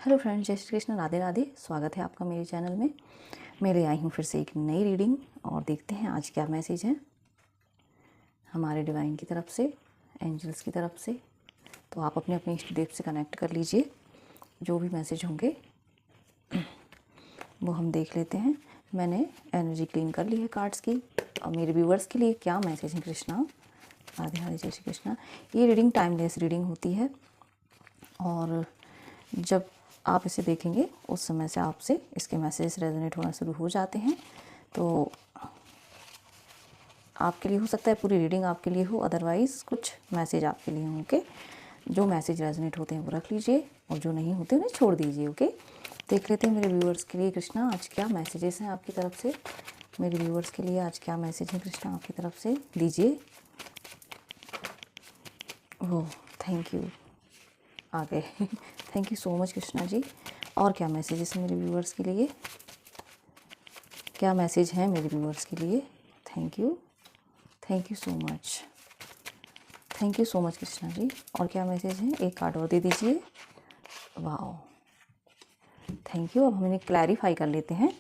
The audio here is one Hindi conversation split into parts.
हेलो फ्रेंड्स, जय श्री कृष्ण, राधे राधे। स्वागत है आपका मेरे चैनल में। मैं ले आई हूँ फिर से एक नई रीडिंग और देखते हैं आज क्या मैसेज है हमारे डिवाइन की तरफ से, एंजल्स की तरफ से। तो आप अपने अपने इष्ट देव से कनेक्ट कर लीजिए। जो भी मैसेज होंगे वो हम देख लेते हैं। मैंने एनर्जी क्लीन कर ली है कार्ड्स की। और मेरे व्यूवर्स के लिए क्या मैसेज है कृष्णा। राधे राधे, जय श्री कृष्णा। ये रीडिंग टाइमलेस रीडिंग होती है और जब आप इसे देखेंगे उस समय से आपसे इसके मैसेज रेजोनेट होना शुरू हो जाते हैं। तो आपके लिए हो सकता है पूरी रीडिंग आपके लिए हो, अदरवाइज़ कुछ मैसेज आपके लिए हों। ओके, जो मैसेज रेजोनेट होते हैं वो रख लीजिए और जो नहीं होते उन्हें छोड़ दीजिए। ओके, देख लेते हैं मेरे व्यूअर्स के लिए कृष्णा आज क्या मैसेजेस हैं आपकी तरफ से। मेरे व्यूअर्स के लिए आज क्या मैसेज है कृष्णा आपकी तरफ से, लीजिए। ओह, थैंक यू, आ गए। Thank you so much Krishna ji. और क्या मैसेजेस हैं मेरे व्यूअर्स के लिए, क्या मैसेज है मेरे व्यूअर्स के लिए। Thank you so much, thank you so much Krishna ji. और क्या मैसेज है, एक कार्ड और दे दीजिए। Wow, thank you. अब हम इन्हें क्लैरिफाई कर लेते हैं।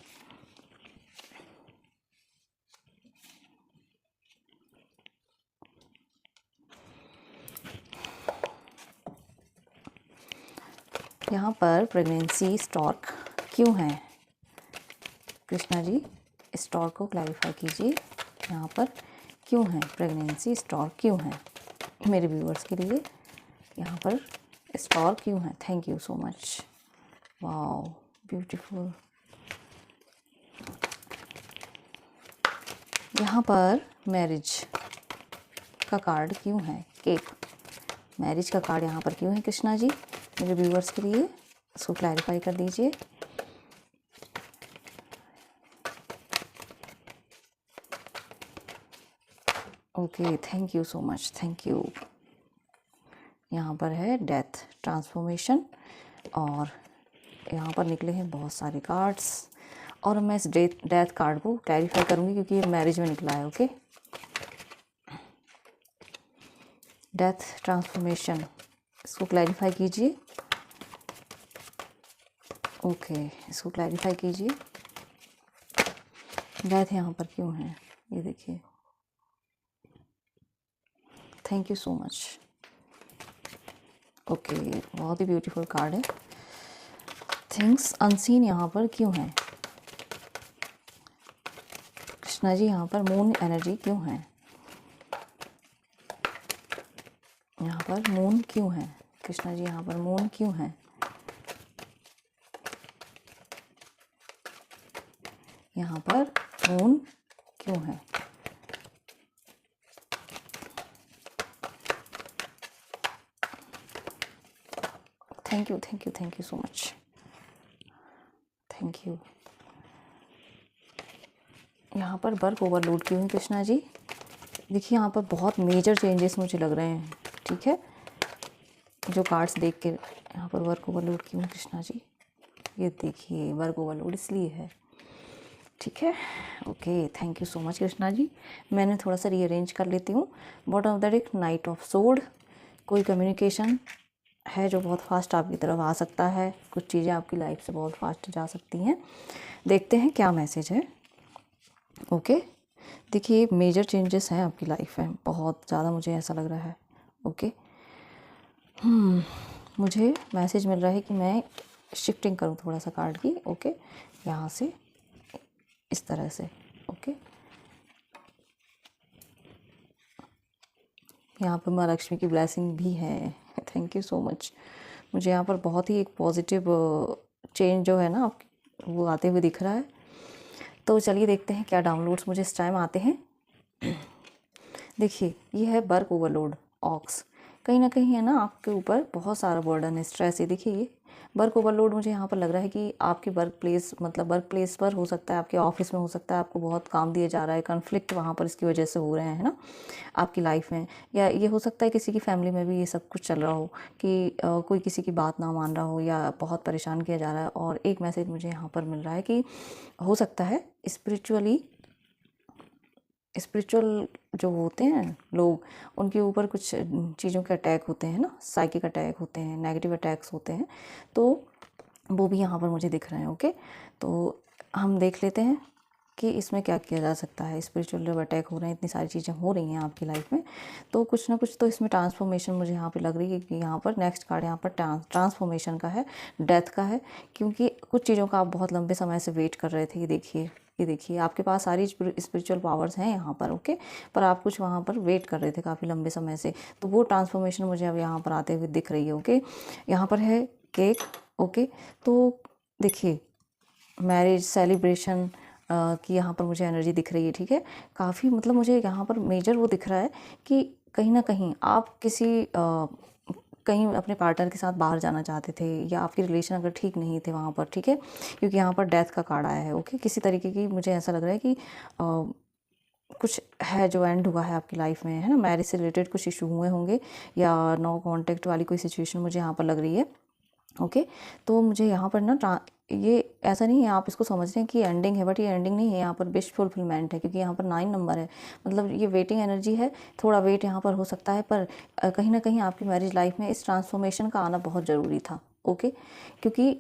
यहाँ पर प्रेगनेंसी स्टॉक क्यों है कृष्णा जी, स्टॉक को क्लैरिफाई कीजिए। यहाँ पर क्यों है प्रेगनेंसी स्टॉक, क्यों है मेरे व्यूअर्स के लिए यहाँ पर स्टॉक क्यों है। Thank you so much, wow beautiful. यहाँ पर मैरिज का कार्ड क्यों है, केक, मैरिज का कार्ड यहाँ पर क्यों है कृष्णा जी मेरे व्यूअर्स के लिए, इसको क्लैरिफाई कर दीजिए। Okay, thank you so much, thank you. यहाँ पर है डेथ, ट्रांसफॉर्मेशन, और यहाँ पर निकले हैं बहुत सारे कार्ड्स और मैं इस डेथ कार्ड को क्लैरिफाई करूँगी क्योंकि ये मैरिज में निकला है। ओके, डेथ ट्रांसफॉर्मेशन, इसको क्लैरिफाई कीजिए। ओके, इसको क्लैरिफाई कीजिए। डेथ यहाँ पर क्यों है, ये देखिए। Thank you so much. Okay, बहुत ही ब्यूटीफुल कार्ड है। थिंग्स अनसीन यहाँ पर क्यों है कृष्णा जी, यहाँ पर मून एनर्जी क्यों है, यहाँ पर मून क्यों है कृष्णा जी, यहाँ पर मून क्यों है, यहाँ पर मून क्यों है। Thank you so much, thank you. यहाँ पर वर्क ओवरलोड क्यों है कृष्णा जी, देखिए यहाँ पर बहुत मेजर चेंजेस मुझे लग रहे हैं। ठीक है, जो कार्ड्स देख के यहाँ पर वर्क ओवरलोड क्यों है कृष्णा जी, ये देखिए वर्क ओवरलोड इसलिए है। ठीक है, okay, thank you so much Krishna ji. मैंने थोड़ा सा रीअरेंज कर लेती हूँ। Bottom of the deck knight of sword, कोई कम्युनिकेशन है जो बहुत फास्ट आपकी तरफ आ सकता है, कुछ चीज़ें आपकी लाइफ से बहुत फास्ट जा सकती हैं। देखते हैं क्या मैसेज है। ओके, देखिए मेजर चेंजेस हैं आपकी लाइफ में, बहुत ज़्यादा मुझे ऐसा लग रहा है। ओके, मुझे मैसेज मिल रहा है कि मैं शिफ्टिंग करूँ थोड़ा सा कार्ड की। ओके, यहाँ से इस तरह से। ओके, यहाँ पर माँ लक्ष्मी की ब्लेसिंग भी है। Thank you so much. मुझे यहाँ पर बहुत ही एक पॉजिटिव चेंज जो है ना वो आते हुए दिख रहा है। तो चलिए देखते हैं क्या डाउनलोड्स मुझे इस टाइम आते हैं। देखिए, ये है वर्क ओवरलोड ऑक्स, कहीं ना कहीं है ना आपके ऊपर बहुत सारा बर्डन है, स्ट्रेस है। देखिए ये वर्क ओवरलोड मुझे यहाँ पर लग रहा है कि आपके वर्क प्लेस, मतलब वर्क प्लेस पर हो सकता है, आपके ऑफिस में हो सकता है, आपको बहुत काम दिया जा रहा है, कॉन्फ्लिक्ट वहाँ पर इसकी वजह से हो रहे हैं ना आपकी लाइफ में। या ये हो सकता है किसी की फैमिली में भी ये सब कुछ चल रहा हो कि कोई किसी की बात ना मान रहा हो या बहुत परेशान किया जा रहा है। और एक मैसेज मुझे यहाँ पर मिल रहा है कि हो सकता है स्पिरिचुअल जो होते हैं लोग, उनके ऊपर कुछ चीज़ों के अटैक होते हैं ना, साइकिक अटैक होते हैं, नेगेटिव अटैक्स होते हैं। तो वो भी यहाँ पर मुझे दिख रहे हैं। ओके, तो हम देख लेते हैं कि इसमें क्या किया जा सकता है। स्पिरिचुअल अटैक हो रहे हैं, इतनी सारी चीज़ें हो रही हैं आपकी लाइफ में, तो कुछ ना कुछ तो इसमें ट्रांसफॉर्मेशन मुझे यहाँ पे लग रही है कि यहाँ पर नेक्स्ट कार्ड यहाँ पर ट्रांसफॉर्मेशन का है, डेथ का है, क्योंकि कुछ चीज़ों का आप बहुत लंबे समय से वेट कर रहे थे। ये देखिए आपके पास सारी स्पिरिचुअल पावर्स हैं यहाँ पर। ओके, पर आप कुछ वहाँ पर वेट कर रहे थे काफ़ी लंबे समय से, तो वो ट्रांसफॉर्मेशन मुझे अब यहाँ पर आते हुए दिख रही है। ओके, यहाँ पर है केक। ओके, तो देखिए मैरिज सेलिब्रेशन की यहाँ पर मुझे एनर्जी दिख रही है। ठीक है, काफ़ी मतलब मुझे यहाँ पर मेजर वो दिख रहा है कि कहीं ना कहीं आप किसी कहीं अपने पार्टनर के साथ बाहर जाना चाहते थे, या आपके रिलेशन अगर ठीक नहीं थे वहाँ पर। ठीक है, क्योंकि यहाँ पर डेथ का कार्ड आया है। ओके, किसी तरीके की मुझे ऐसा लग रहा है कि कुछ है जो एंड हुआ है आपकी लाइफ में, है ना। मैरिज से रिलेटेड कुछ इशू हुए होंगे, या नो कांटेक्ट वाली कोई सिचुएशन मुझे यहाँ पर लग रही है। ओके, तो मुझे यहाँ पर ना ये ऐसा नहीं है आप इसको समझ रहे हैं कि एंडिंग है, बट ये एंडिंग नहीं है, यहाँ पर विश फुलफिलमेंट है, क्योंकि यहाँ पर 9 नंबर है। मतलब ये वेटिंग एनर्जी है, थोड़ा वेट यहाँ पर हो सकता है, पर कहीं ना कहीं आपकी मैरिज लाइफ में इस ट्रांसफॉर्मेशन का आना बहुत ज़रूरी था। ओके, क्योंकि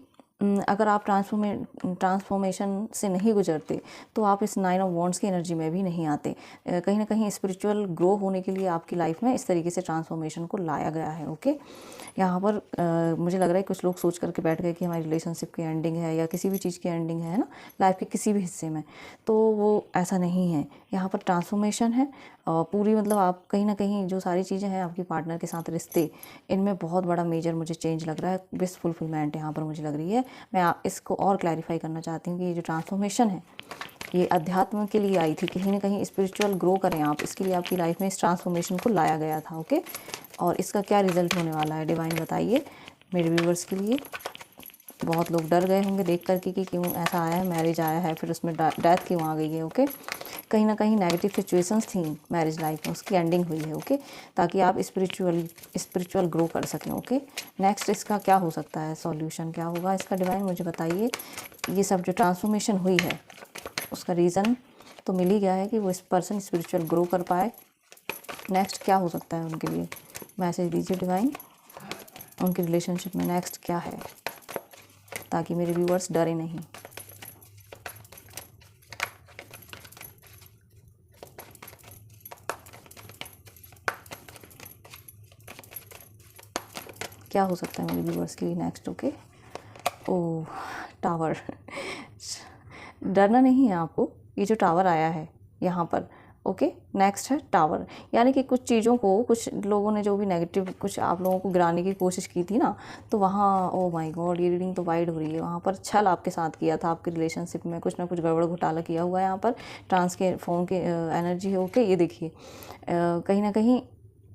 अगर आप ट्रांसफॉर्मेशन से नहीं गुजरते तो आप इस 9 ऑफ वॉन्ड्स की एनर्जी में भी नहीं आते। कहीं ना कहीं स्पिरिचुअल ग्रो होने के लिए आपकी लाइफ में इस तरीके से ट्रांसफॉर्मेशन को लाया गया है। ओके, यहाँ पर मुझे लग रहा है कुछ लोग सोच करके बैठ गए कि हमारी रिलेशनशिप की एंडिंग है, या किसी भी चीज़ की एंडिंग है ना, लाइफ के किसी भी हिस्से में, तो वो ऐसा नहीं है। यहाँ पर ट्रांसफॉर्मेशन है पूरी, मतलब आप कहीं ना कहीं जो सारी चीज़ें हैं आपकी पार्टनर के साथ रिश्ते, इनमें बहुत बड़ा मेजर मुझे चेंज लग रहा है, विश फुलफिलमेंट यहाँ पर मुझे लग रही है। मैं इसको और क्लैरिफाई करना चाहती हूँ कि ये जो ट्रांसफॉर्मेशन है ये अध्यात्म के लिए आई थी, कहीं ना कहीं स्पिरिचुअल ग्रो करें आप, इसके लिए आपकी लाइफ में इस ट्रांसफॉर्मेशन को लाया गया था। ओके, और इसका क्या रिजल्ट होने वाला है डिवाइन बताइए मेरे व्यूवर्स के लिए। बहुत लोग डर गए होंगे देख करके कि क्यों ऐसा आया है, मैरिज आया है फिर उसमें डेथ क्यों आ गई है। ओके, कहीं ना कहीं नेगेटिव सिचुएशंस थी मैरिज लाइफ में, उसकी एंडिंग हुई है। ओके, ताकि आप स्पिरिचुअल ग्रो कर सकें। ओके, नेक्स्ट इसका क्या हो सकता है, सॉल्यूशन क्या होगा इसका डिवाइन मुझे बताइए। ये सब जो ट्रांसफॉर्मेशन हुई है उसका रीज़न तो मिल ही गया है कि वो इस पर्सन स्पिरिचुअल ग्रो कर पाए। नेक्स्ट क्या हो सकता है उनके लिए, मैसेज दीजिए डिवाइन। उनकी रिलेशनशिप में नेक्स्ट क्या है, ताकि मेरे व्यूअर्स डरे नहीं। क्या हो सकता है मेरे व्यूअर्स के लिए नेक्स्ट। ओके, ओह टावर डरना नहीं है आपको, ये जो टावर आया है यहाँ पर। ओके, नेक्स्ट है टावर, यानी कि कुछ चीज़ों को, कुछ लोगों ने जो भी नेगेटिव कुछ आप लोगों को गिराने की कोशिश की थी ना, तो वहाँ ओ माय गॉड ये रीडिंग तो वाइड हो रही है, वहाँ पर छल आपके साथ किया था, आपकी रिलेशनशिप में कुछ ना कुछ गड़बड़ घोटाला किया हुआ है यहाँ पर। ट्रांसफॉर्म के एनर्जी है। ओके, ये देखिए कहीं ना कहीं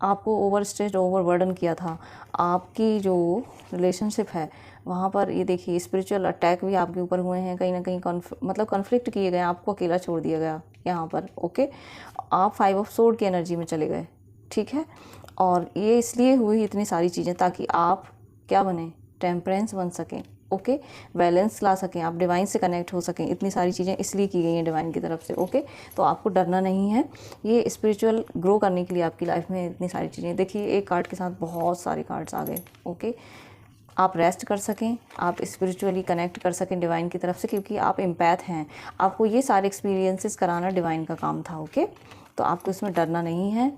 आपको ओवर स्ट्रेस ओवर बर्डन किया था। आपकी जो रिलेशनशिप है वहाँ पर ये देखिए स्पिरिचुअल अटैक भी आपके ऊपर हुए हैं, कहीं ना कहीं मतलब कॉन्फ्लिक्ट किए गए, आपको अकेला छोड़ दिया गया यहाँ पर। ओके, आप 5 ऑफ सोर्ड की एनर्जी में चले गए। ठीक है, और ये इसलिए हुई इतनी सारी चीज़ें ताकि आप क्या बने, टेम्परेंस बन सकें। ओके, बैलेंस ला सकें, आप डिवाइन से कनेक्ट हो सकें। इतनी सारी चीज़ें इसलिए की गई हैं डिवाइन की तरफ से। ओके, तो आपको डरना नहीं है, ये स्पिरिचुअल ग्रो करने के लिए आपकी लाइफ में इतनी सारी चीज़ें। देखिए एक कार्ड के साथ बहुत सारे कार्ड्स आ गए। ओके, आप रेस्ट कर सकें, आप स्पिरिचुअली कनेक्ट कर सकें डिवाइन की तरफ से, क्योंकि आप एम्पैथ हैं, आपको ये सारे एक्सपीरियंसेस कराना डिवाइन का काम था। ओके, तो आपको इसमें डरना नहीं है,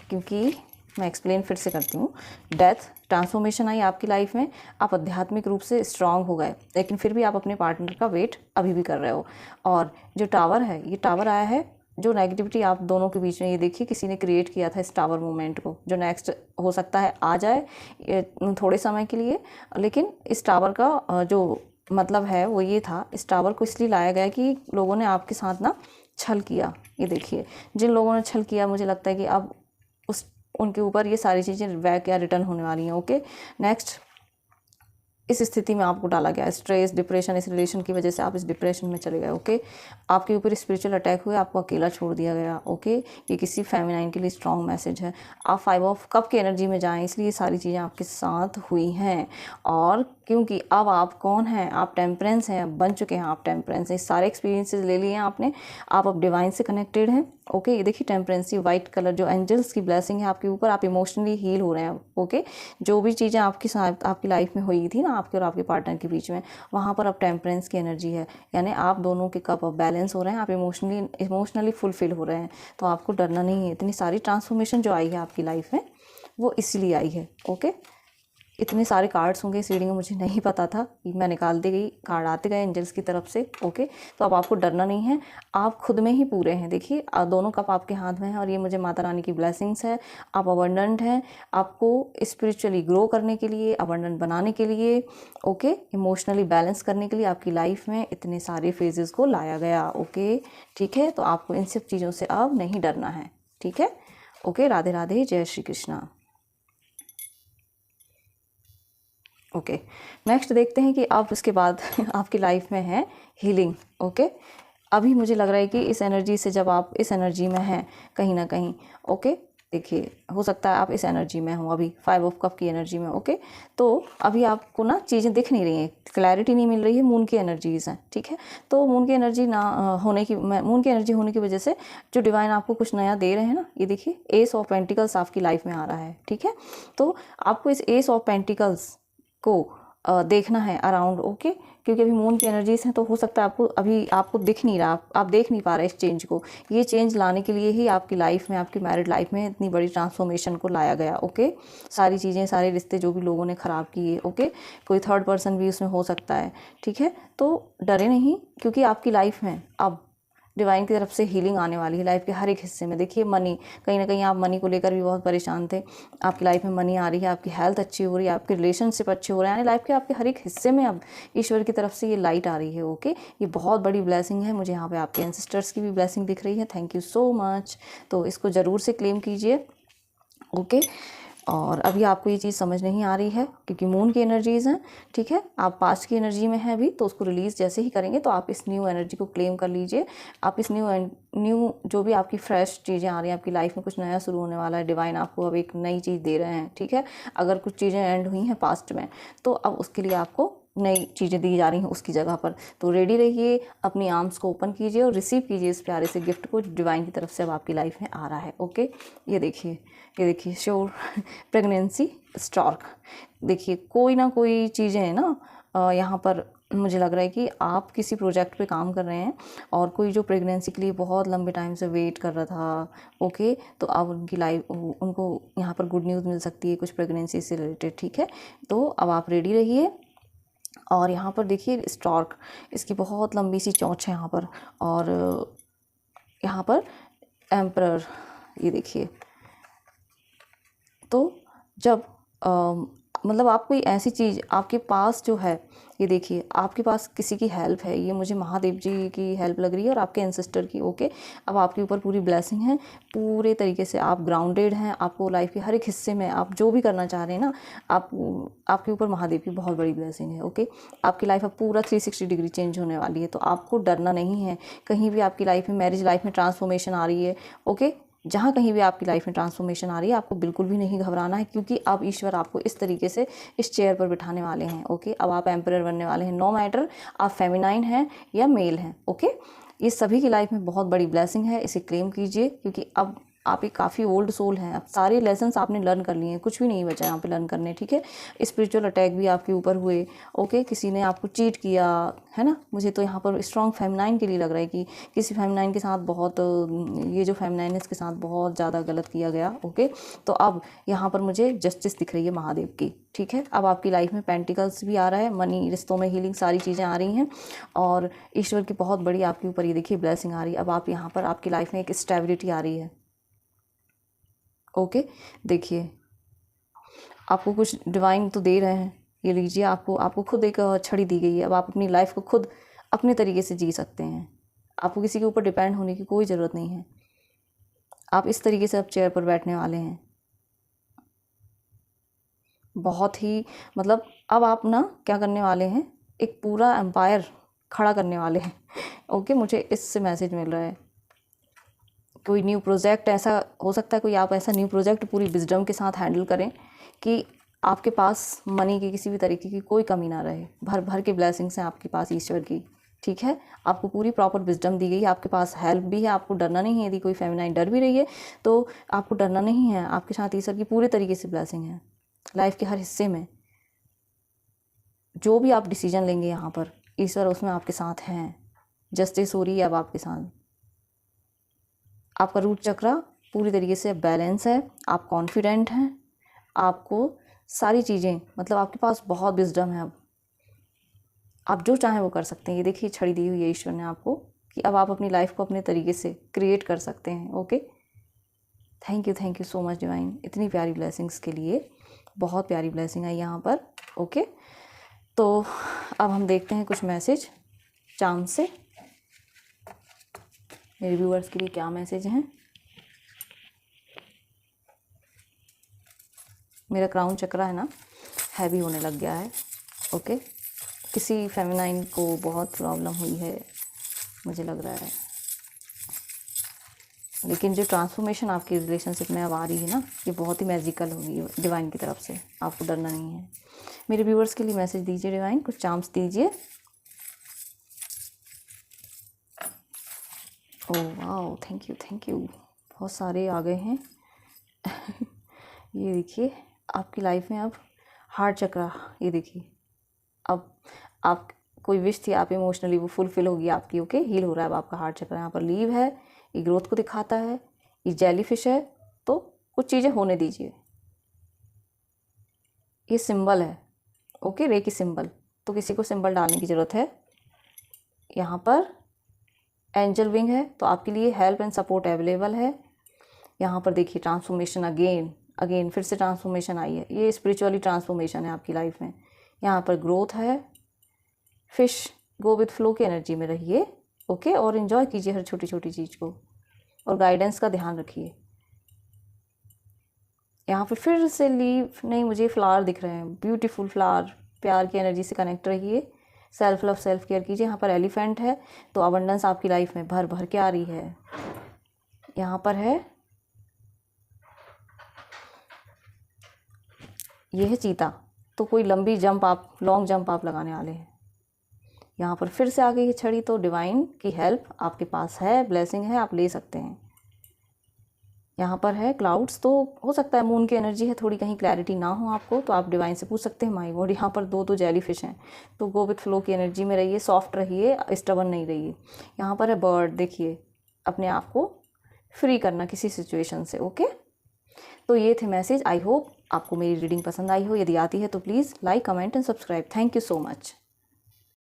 क्योंकि मैं एक्सप्लेन फिर से करती हूँ। डेथ ट्रांसफॉर्मेशन आई आपकी लाइफ में, आप आध्यात्मिक रूप से स्ट्रांग हो गए, लेकिन फिर भी आप अपने पार्टनर का वेट अभी भी कर रहे हो। और जो टावर है, ये टावर आया है, जो नेगेटिविटी आप दोनों के बीच में, ये देखिए किसी ने क्रिएट किया था इस टावर मूवमेंट को, जो नेक्स्ट हो सकता है आ जाए थोड़े समय के लिए, लेकिन इस टावर का जो मतलब है वो ये था, इस टावर को इसलिए लाया गया कि लोगों ने आपके साथ ना छल किया। ये देखिए जिन लोगों ने छल किया, मुझे लगता है कि अब उनके ऊपर ये सारी चीज़ें बैक या रिटर्न होने वाली हैं। ओके, नेक्स्ट इस स्थिति में आपको डाला गया, स्ट्रेस डिप्रेशन, इस रिलेशन की वजह से आप इस डिप्रेशन में चले गए। ओके, आपके ऊपर स्पिरिचुअल अटैक हुए, आपको अकेला छोड़ दिया गया। ओके, ये किसी फेमिनाइन के लिए स्ट्रॉन्ग मैसेज है। आप 5 ऑफ कप की एनर्जी में जाएं, इसलिए ये सारी चीज़ें आपके साथ हुई हैं। और क्योंकि अब आप कौन हैं, आप टेम्परेंस हैं, अब बन चुके हैं आप टेम्परेंस हैं। सारे एक्सपीरियंसेस ले लिए हैं आपने, आप अब डिवाइन से कनेक्टेड हैं। ओके, ये देखिए टेम्परेंसी वाइट कलर जो एंजल्स की ब्लेसिंग है आपके ऊपर, आप इमोशनली हील हो रहे हैं। ओके, जो भी चीज़ें आपकी साथ आपकी लाइफ में हुई थी ना आपके और आपके पार्टनर के बीच में, वहाँ पर अब टेम्परेंस की एनर्जी है, यानी आप दोनों के कप अब बैलेंस हो रहे हैं, आप इमोशनली फुलफिल हो रहे हैं। तो आपको डरना नहीं है। इतनी सारी ट्रांसफॉर्मेशन जो आई है आपकी लाइफ में वो इसीलिए आई है। ओके, इतने सारे कार्ड्स होंगे इस रीडिंग में, मुझे नहीं पता था, मैं निकालती गई, कार्ड आते गए एंजल्स की तरफ से। ओके, तो अब आपको डरना नहीं है, आप खुद में ही पूरे हैं। देखिए दोनों कप आपके हाथ में हैं और ये मुझे माता रानी की ब्लेसिंग्स है। आप अबंडेंट हैं, आपको स्पिरिचुअली ग्रो करने के लिए, अबंडेंट बनाने के लिए, ओके, इमोशनली बैलेंस करने के लिए आपकी लाइफ में इतने सारे फेजेस को लाया गया। ओके, ठीक है, तो आपको इन सब चीज़ों से अब नहीं डरना है। ठीक है, ओके, राधे राधे, जय श्री कृष्णा। ओके, नेक्स्ट देखते हैं कि अब इसके बाद आपकी लाइफ में है हीलिंग। ओके, अभी मुझे लग रहा है कि इस एनर्जी से, जब आप इस एनर्जी में हैं कहीं ना कहीं, ओके, देखिए हो सकता है आप इस एनर्जी में हो अभी 5 ऑफ कप की एनर्जी में। ओके, तो अभी आपको ना चीज़ें दिख नहीं रही हैं, क्लैरिटी नहीं मिल रही है, मून की एनर्जीज़ हैं। ठीक है, तो मून की एनर्जी मून की एनर्जी होने की वजह से जो डिवाइन आपको कुछ नया दे रहे हैं ना, ये देखिए एस ऑफ पेंटिकल्स आपकी लाइफ में आ रहा है। ठीक है, तो आपको इस एस ऑफ पेंटिकल्स को देखना है अराउंड। ओके, क्योंकि अभी मून की एनर्जीज हैं, तो हो सकता है आपको दिख नहीं रहा, आप देख नहीं पा रहे इस चेंज को। ये चेंज लाने के लिए ही आपकी लाइफ में, आपकी मैरिड लाइफ में इतनी बड़ी ट्रांसफॉर्मेशन को लाया गया। ओके, सारी चीज़ें, सारे रिश्ते जो भी लोगों ने ख़राब किए, ओके, कोई थर्ड पर्सन भी उसमें हो सकता है। ठीक है, तो डरे नहीं, क्योंकि आपकी लाइफ में अब डिवाइन की तरफ से हीलिंग आने वाली है लाइफ के हर एक हिस्से में। देखिए मनी, कहीं ना कहीं आप मनी को लेकर भी बहुत परेशान थे, आपकी लाइफ में मनी आ रही है, आपकी हेल्थ अच्छी हो रही है, आपके रिलेशनशिप अच्छे हो रहे हैं, यानी लाइफ के आपके हर एक हिस्से में अब ईश्वर की तरफ से ये लाइट आ रही है। ओके, ये बहुत बड़ी ब्लेसिंग है। मुझे यहाँ पे आपके एंसेस्टर्स की भी ब्लेसिंग दिख रही है, थैंक यू सो मच। तो इसको ज़रूर से क्लेम कीजिए। ओके, और अभी आपको ये चीज़ समझ नहीं आ रही है क्योंकि मून की एनर्जीज़ हैं। ठीक है, आप पास्ट की एनर्जी में हैं अभी, तो उसको रिलीज़ जैसे ही करेंगे तो आप इस न्यू एनर्जी को क्लेम कर लीजिए। आप इस न्यू जो भी आपकी फ्रेश चीज़ें आ रही हैं, आपकी लाइफ में कुछ नया शुरू होने वाला है, डिवाइन आपको अब एक नई चीज़ दे रहे हैं। ठीक है, अगर कुछ चीज़ें एंड हुई हैं पास्ट में, तो अब उसके लिए आपको नई चीज़ें दी जा रही हैं उसकी जगह पर। तो रेडी रहिए, अपनी आर्म्स को ओपन कीजिए और रिसीव कीजिए इस प्यारे से गिफ्ट को डिवाइन की तरफ से अब आपकी लाइफ में आ रहा है। ओके, ये देखिए श्योर प्रेगनेंसी स्टॉक। देखिए कोई ना कोई चीज़ें हैं ना, यहाँ पर मुझे लग रहा है कि आप किसी प्रोजेक्ट पे काम कर रहे हैं और कोई जो प्रेगनेंसी के लिए बहुत लंबे टाइम से वेट कर रहा था, ओके, तो अब उनको यहाँ पर गुड न्यूज़ मिल सकती है कुछ प्रेगनेंसी से रिलेटेड। ठीक है, तो अब आप रेडी रहिए। और यहाँ पर देखिए स्टॉर्क, इसकी बहुत लंबी सी चोंच है यहाँ पर, और यहाँ पर एम्परर, ये देखिए। तो जब मतलब आप कोई ऐसी चीज़ आपके पास जो है, ये देखिए आपके पास किसी की हेल्प है, ये मुझे महादेव जी की हेल्प लग रही है और आपके एंसेस्टर की। ओके, अब आपके ऊपर पूरी ब्लेसिंग है, पूरे तरीके से आप ग्राउंडेड हैं, आपको लाइफ के हर एक हिस्से में आप जो भी करना चाह रहे हैं ना, आपके ऊपर महादेव की बहुत बड़ी ब्लेसिंग है। ओके, आपकी लाइफ अब पूरा 360 डिग्री चेंज होने वाली है, तो आपको डरना नहीं है। कहीं भी आपकी लाइफ में, मैरिज लाइफ में ट्रांसफॉर्मेशन आ रही है, ओके, जहाँ कहीं भी आपकी लाइफ में ट्रांसफॉर्मेशन आ रही है, आपको बिल्कुल भी नहीं घबराना है, क्योंकि अब ईश्वर आपको इस तरीके से इस चेयर पर बिठाने वाले हैं। ओके, अब आप एम्परर बनने वाले हैं, नो मैटर आप फेमिनाइन हैं या मेल हैं। ओके, ये सभी की लाइफ में बहुत बड़ी ब्लेसिंग है, इसे क्लेम कीजिए, क्योंकि अब आप एक काफ़ी ओल्ड सोल हैं, अब सारे लेसन्स आपने लर्न कर लिए हैं, कुछ भी नहीं बचा यहाँ पे लर्न करने। ठीक है, स्पिरिचुअल अटैक भी आपके ऊपर हुए, ओके, किसी ने आपको चीट किया है ना, मुझे तो यहाँ पर स्ट्रॉन्ग फेमिनाइन के लिए लग रहा है कि किसी फेमिनाइन के साथ बहुत, ये जो फेमिनाइन है इसके साथ बहुत ज़्यादा गलत किया गया। ओके, तो अब यहाँ पर मुझे जस्टिस दिख रही है महादेव की। ठीक है, अब आपकी लाइफ में पेंटिकल्स भी आ रहा है, मनी, रिश्तों में हीलिंग, सारी चीज़ें आ रही हैं और ईश्वर की बहुत बड़ी आपके ऊपर ये देखिए ब्लेसिंग आ रही है। अब आप यहाँ पर आपकी लाइफ में एक स्टेबिलिटी आ रही है। ओके, देखिए आपको कुछ डिवाइन तो दे रहे हैं, ये लीजिए, आपको खुद एक छड़ी दी गई है। अब आप अपनी लाइफ को खुद अपने तरीके से जी सकते हैं, आपको किसी के ऊपर डिपेंड होने की कोई ज़रूरत नहीं है। आप इस तरीके से अब चेयर पर बैठने वाले हैं, बहुत ही मतलब अब आप ना क्या करने वाले हैं, एक पूरा एम्पायर खड़ा करने वाले हैं। ओके, मुझे इससे मैसेज मिल रहा है, कोई न्यू प्रोजेक्ट ऐसा हो सकता है, कोई आप ऐसा न्यू प्रोजेक्ट पूरी विजडम के साथ हैंडल करें कि आपके पास मनी की किसी भी तरीके की कोई कमी ना रहे, भर भर के ब्लेसिंग्स हैं आपके पास ईश्वर की, ठीक है। आपको पूरी प्रॉपर विजडम दी गई है, आपके पास हेल्प भी है, आपको डरना नहीं है। यदि कोई फेमिनाइन डर भी रही है तो आपको डरना नहीं है, आपके साथ ईश्वर की पूरे तरीके से ब्लेसिंग है लाइफ के हर हिस्से में। जो भी आप डिसीजन लेंगे यहाँ पर ईश्वर उसमें आपके साथ हैं। जस्टिस हो रही है अब आपके साथ। आपका रूट चक्रा पूरी तरीके से बैलेंस है, आप कॉन्फिडेंट हैं, आपको सारी चीज़ें मतलब आपके पास बहुत विजडम है। अब आप जो चाहें वो कर सकते हैं। ये देखिए छड़ी दी हुई है ईश्वर ने आपको कि अब आप अपनी लाइफ को अपने तरीके से क्रिएट कर सकते हैं। Okay, thank you so much divine, इतनी प्यारी ब्लेसिंग्स के लिए। बहुत प्यारी ब्लेसिंग है यहाँ पर। ओके, तो अब हम देखते हैं कुछ मैसेज चांद से मेरे व्यूअर्स के लिए क्या मैसेज हैं। मेरा क्राउन चक्रा है ना हैवी होने लग गया है। ओके, किसी फेमिनाइन को बहुत प्रॉब्लम हुई है मुझे लग रहा है, लेकिन जो ट्रांसफॉर्मेशन आपकी रिलेशनशिप में अब आ रही है ना, ये बहुत ही मैजिकल होगी डिवाइन की तरफ से। आपको डरना नहीं है। मेरे व्यूअर्स के लिए मैसेज दीजिए डिवाइन, कुछ चार्म्स दीजिए। ओह वाओ, थैंक यू, बहुत सारे आ गए हैं। ये देखिए आपकी लाइफ में अब हार्ट चक्रा, ये देखिए अब आप कोई विश थी आप इमोशनली वो फुलफिल होगी आपकी। ओके, हील हो रहा है अब आपका हार्ट चक्र। यहाँ पर लीव है, ये ग्रोथ को दिखाता है, ये जेली फिश है, तो कुछ चीज़ें होने दीजिए। ये सिंबल है, ओके, रे की सिंबल, तो किसी को सिंबल डालने की ज़रूरत है। यहाँ पर एंजल विंग है, तो आपके लिए हेल्प एंड सपोर्ट अवेलेबल है। यहाँ पर देखिए ट्रांसफॉर्मेशन अगेन फिर से ट्रांसफॉर्मेशन आई है। ये स्पिरिचुअली ट्रांसफॉर्मेशन है आपकी लाइफ में। यहाँ पर ग्रोथ है। फिश गो विथ फ्लो की एनर्जी में रहिए। ओके, और इन्जॉय कीजिए हर छोटी छोटी चीज़ को, और गाइडेंस का ध्यान रखिए। यहाँ पे फिर से लीव नहीं, मुझे फ्लावर दिख रहे हैं, ब्यूटीफुल फ्लावर। प्यार की एनर्जी से कनेक्ट रहिए, सेल्फ लव सेल्फ केयर कीजिए। यहाँ पर एलिफेंट है, तो अबंडेंस आपकी लाइफ में भर भर के आ रही है। यहाँ पर है ये है चीता, तो कोई लंबी जंप आप लॉन्ग जंप आप लगाने वाले हैं। यहाँ पर फिर से आ गई है छड़ी, तो डिवाइन की हेल्प आपके पास है, ब्लेसिंग है, आप ले सकते हैं। यहाँ पर है क्लाउड्स, तो हो सकता है मून की एनर्जी है, थोड़ी कहीं क्लैरिटी ना हो आपको, तो आप डिवाइन से पूछ सकते हैं माई गॉड। यहाँ पर दो जेली फिश हैं, तो गो विथ फ्लो की एनर्जी में रहिए, सॉफ्ट रहिए, स्टबर्न नहीं रहिए। यहाँ पर है बर्ड, देखिए अपने आप को फ्री करना किसी सिचुएशन से। ओके, तो ये थे मैसेज। आई होप आपको मेरी रीडिंग पसंद आई हो। यदि आती है तो please like, comment and subscribe. Thank you so much.